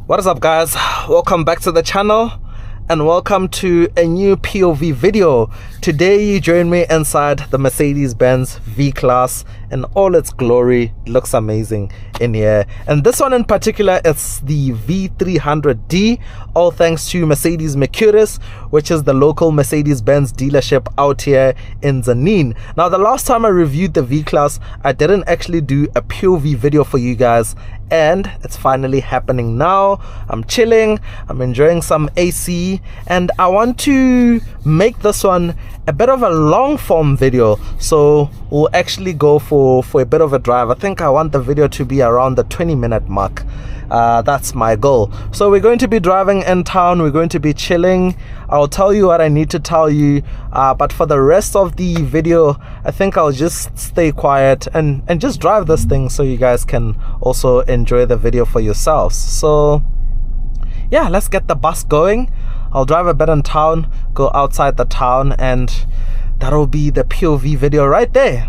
What is up, guys? Welcome back to the channel and welcome to a new POV video. Today you join me inside the Mercedes Benz V-Class in all its glory. It looks amazing in here, and this one in particular, it's the V300d, all thanks to Mercedes Mercedes, which is the local Mercedes Benz dealership out here in Zanin. Now, the last time I reviewed the V-Class, I didn't actually do a POV video for you guys, and it's finally happening now. I'm chilling, I'm enjoying some AC, and I want to make this one a bit of a long form video, so we'll actually go for a bit of a drive. I think I want the video to be around the 20-minute mark. That's my goal. So we're going to be driving in town, we're going to be chilling. I'll tell you what I need to tell you, but for the rest of the video, I think I'll just stay quiet and just drive this thing so you guys can also enjoy the video for yourselves. So yeah, let's get the bus going. I'll drive a bit in town, go outside the town, and that'll be the POV video right there.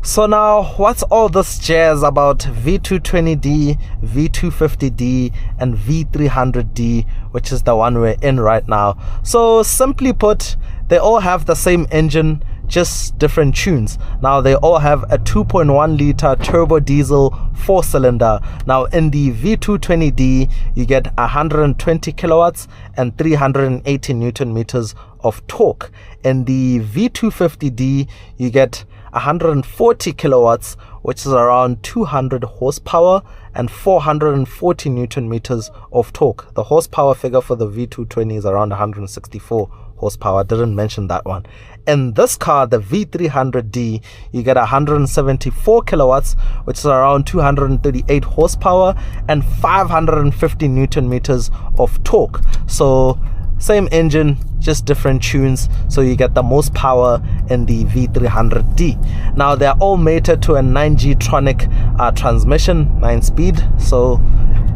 So now, what's all this jazz about V220d, V250d, and V300d, which is the one we're in right now? So simply put, they all have the same engine, just different tunes. Now they all have a 2.1 liter turbo diesel 4-cylinder. Now in the V220d you get 120 kilowatts and 380 newton meters of torque. In the V250d you get 140 kilowatts, which is around 200 horsepower, and 440 newton meters of torque. The horsepower figure for the V220 is around 164 horsepower. I didn't mention that one. In this car, the V300d, you get 174 kilowatts, which is around 238 horsepower, and 550 newton meters of torque. So same engine, just different tunes, so you get the most power in the V300d. Now they're all mated to a 9G Tronic transmission, 9-speed, so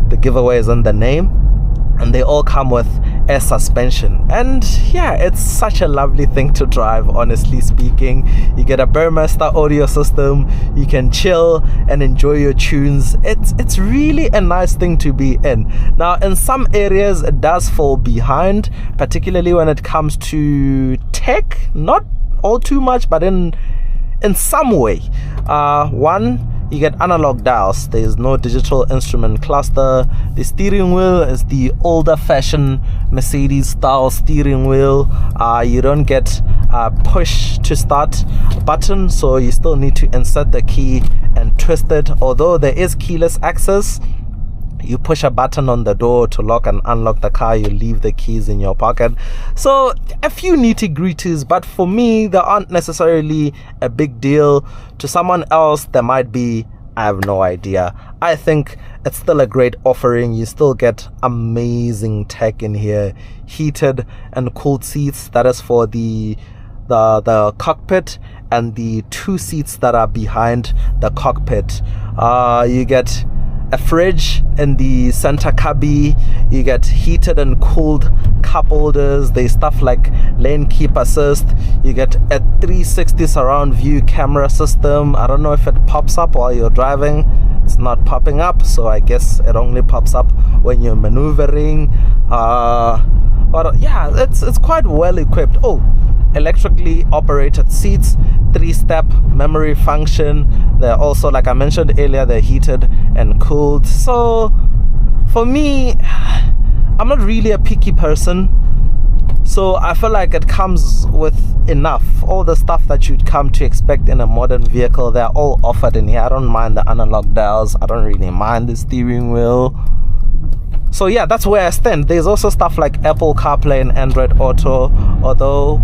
the giveaway is in the name. And they all come with air suspension, and yeah, it's such a lovely thing to drive, honestly speaking. You get a Burmester audio system, you can chill and enjoy your tunes. It's really a nice thing to be in. Now in some areas it does fall behind, particularly when it comes to tech, not all too much, but in some way. One, you get analog dials. There is no digital instrument cluster. The steering wheel is the older fashioned Mercedes style steering wheel. You don't get a push to start button, so you still need to insert the key and twist it. Although there is keyless access, you push a button on the door to lock and unlock the car, you leave the keys in your pocket. So a few nitty-gritties, but for me they aren't necessarily a big deal. To someone else there might be. I have no idea. I think it's still a great offering. You still get amazing tech in here, heated and cooled seats. That is for the cockpit, and the two seats that are behind the cockpit. You get a fridge in the center cubby. You get heated and cooled cup holders. There's stuff like lane keep assist. You get a 360 surround view camera system. I don't know if it pops up while you're driving. It's not popping up, so I guess it only pops up when you're maneuvering. But yeah, it's quite well equipped. Oh, electrically operated seats, 3-step memory function. They're also, like I mentioned earlier, they're heated and cooled. So for me, I'm not really a picky person, so I feel like it comes with enough. All the stuff that you'd come to expect in a modern vehicle, they're all offered in here. I don't mind the analog dials, I don't really mind the steering wheel. So yeah, that's where I stand. There's also stuff like Apple CarPlay and Android Auto, although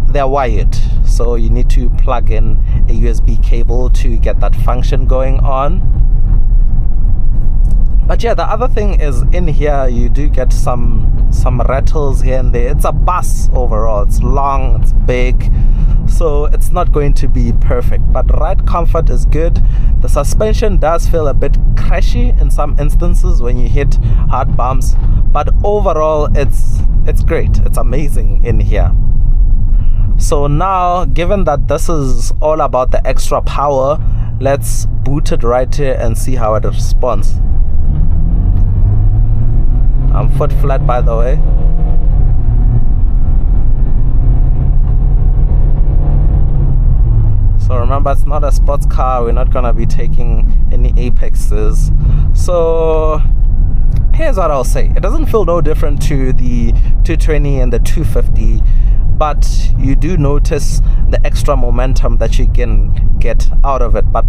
they're wired, so you need to plug in a USB cable to get that function going on. But yeah, the other thing is, in here you do get some rattles here and there. It's a bus overall, it's long, it's big, so it's not going to be perfect, but ride comfort is good. The suspension does feel a bit crashy in some instances when you hit hard bumps, but overall it's great, it's amazing in here. So now, given that this is all about the extra power, let's boot it right here and see how it responds. I'm foot flat, by the way. So remember, it's not a sports car. We're not gonna be taking any apexes. So here's what I'll say. It doesn't feel no different to the 220 and the 250, but you do notice the extra momentum that you can get out of it. But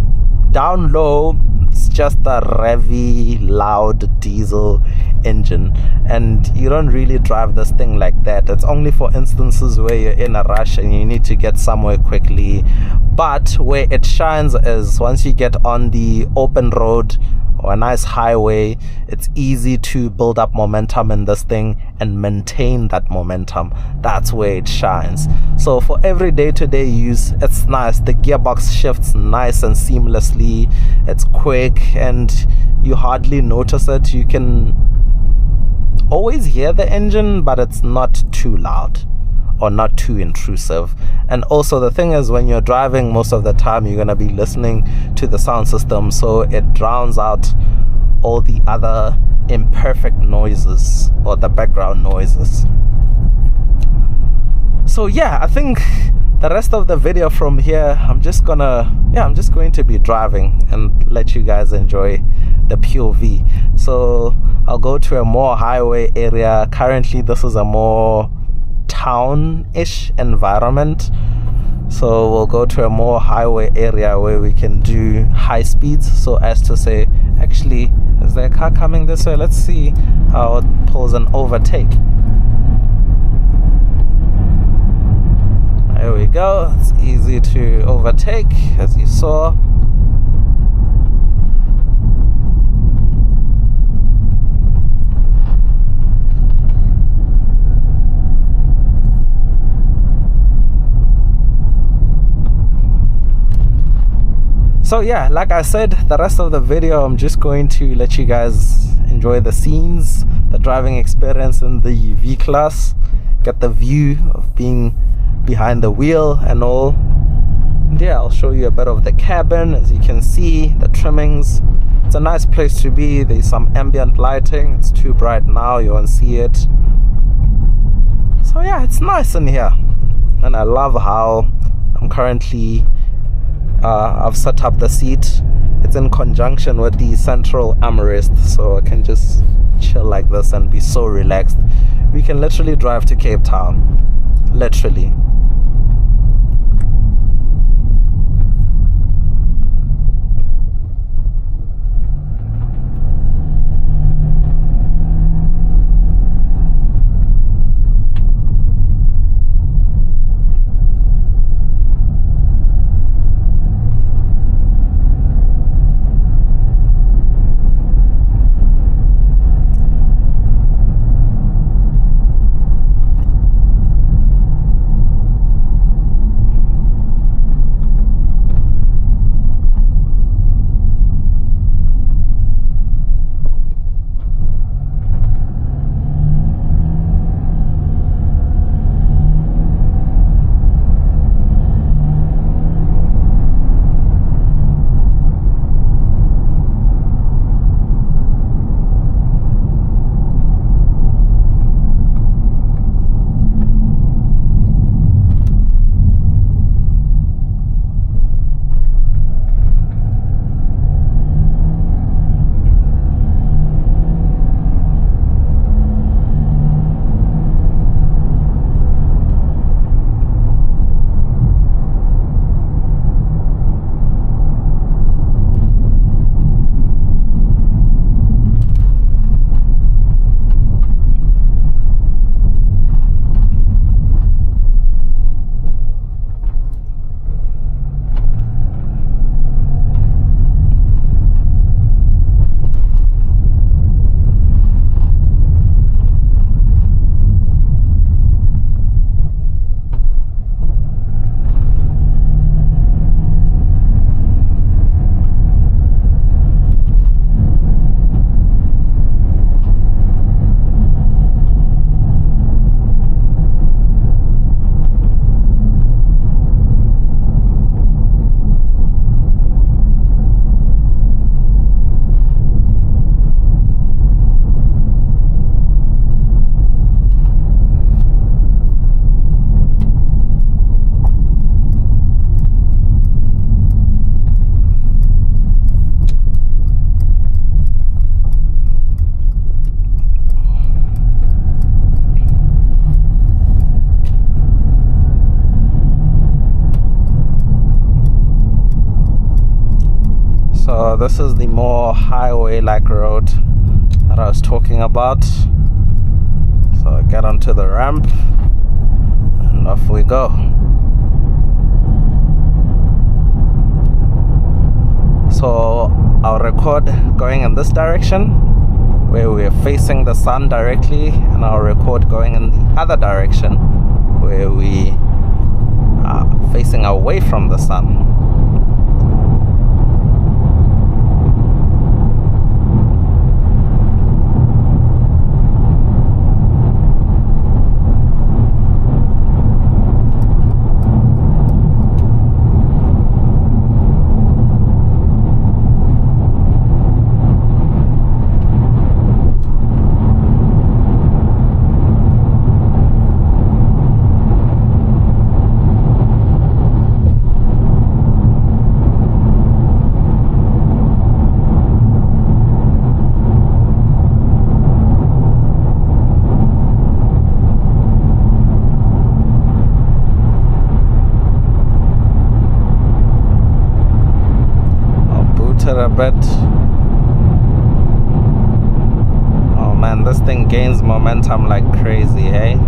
down low, it's just a revvy, loud diesel engine, and you don't really drive this thing like that. It's only for instances where you're in a rush and you need to get somewhere quickly. But where it shines is once you get on the open road or a nice highway, it's easy to build up momentum in this thing and maintain that momentum. That's where it shines. So for every day-to-day use, it's nice. The gearbox shifts nice and seamlessly. It's quick and you hardly notice it. You can always hear the engine, but it's not too loud or not too intrusive. And also the thing is, when you're driving, most of the time you're going to be listening to the sound system, so it drowns out all the other imperfect noises or the background noises. So yeah, I think the rest of the video from here, I'm just going to be driving and let you guys enjoy the POV. So I'll go to a more highway area. Currently this is a more town-ish environment, so we'll go to a more highway area where we can do high speeds, so as to say, actually, is there a car coming this way? Let's see how it pulls an overtake. There we go. It's easy to overtake, as you saw. So yeah, like I said, the rest of the video I'm just going to let you guys enjoy the scenes, the driving experience in the V-Class, get the view of being behind the wheel and all. And yeah, I'll show you a bit of the cabin. As you can see, the trimmings, it's a nice place to be. There's some ambient lighting. It's too bright now, you won't see it. So yeah, it's nice in here, and I love how I'm currently I've set up the seat. It's in conjunction with the central armrest, so I can just chill like this and be so relaxed. We can literally drive to Cape Town, literally. So this is the more highway-like road that I was talking about. So I get onto the ramp and off we go. So I'll record going in this direction where we're facing the sun directly, and I'll record going in the other direction where we are facing away from the sun. A bit. Oh man, this thing gains momentum like crazy, hey?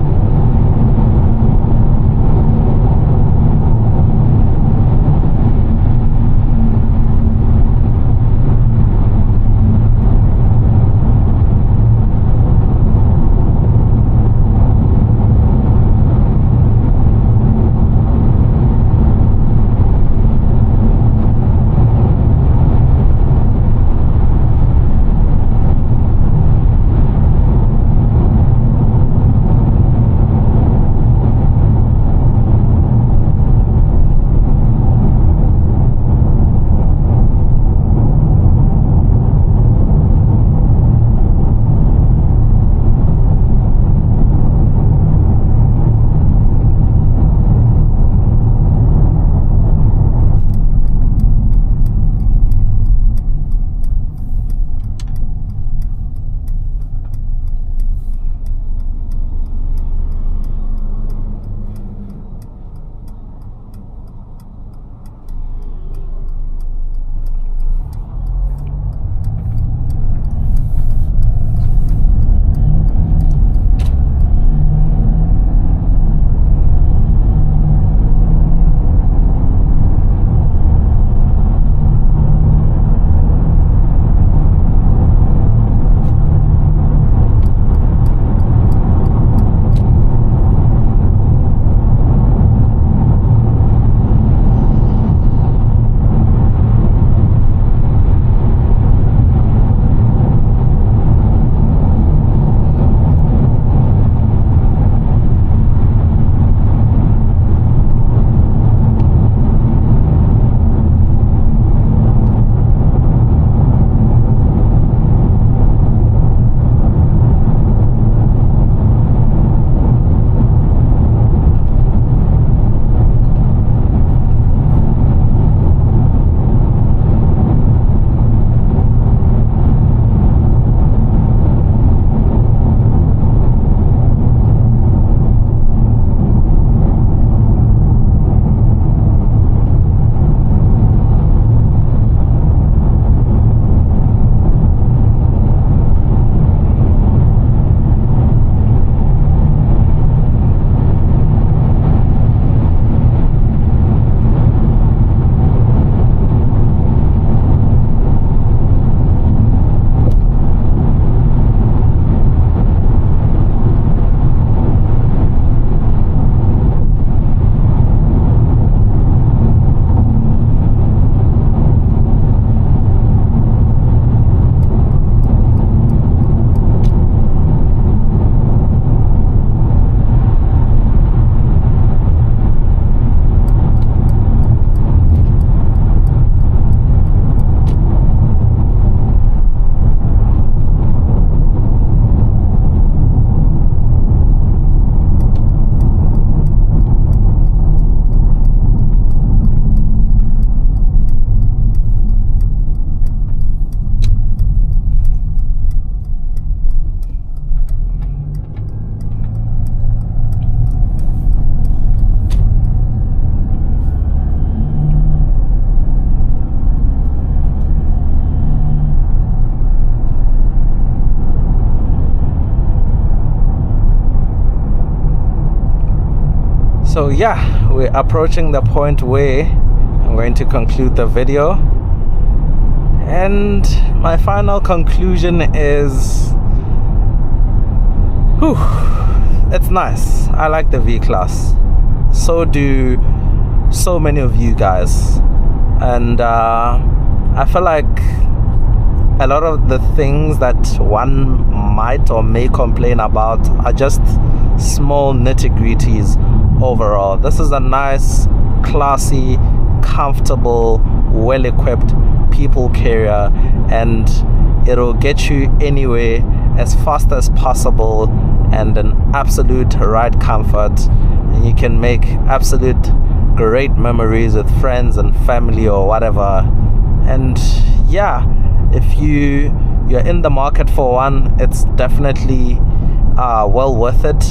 So yeah, we're approaching the point where I'm going to conclude the video, and my final conclusion is, whew, it's nice. I like the V-Class. So do so many of you guys, and I feel like a lot of the things that one might or may complain about are just small nitty-gritties. Overall, this is a nice, classy, comfortable, well-equipped people carrier, and it'll get you anywhere as fast as possible and an absolute ride comfort, and you can make absolute great memories with friends and family or whatever. And yeah, if you're in the market for one, it's definitely well worth it.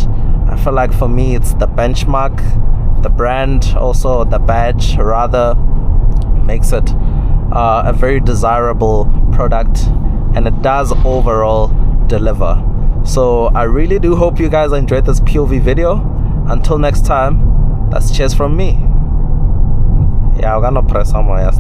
I feel like for me it's the benchmark, the brand, also the badge rather, makes it a very desirable product, and it does overall deliver. So I really do hope you guys enjoyed this POV video. Until next time, that's cheers from me. Yeah, I'm gonna press somewhere else.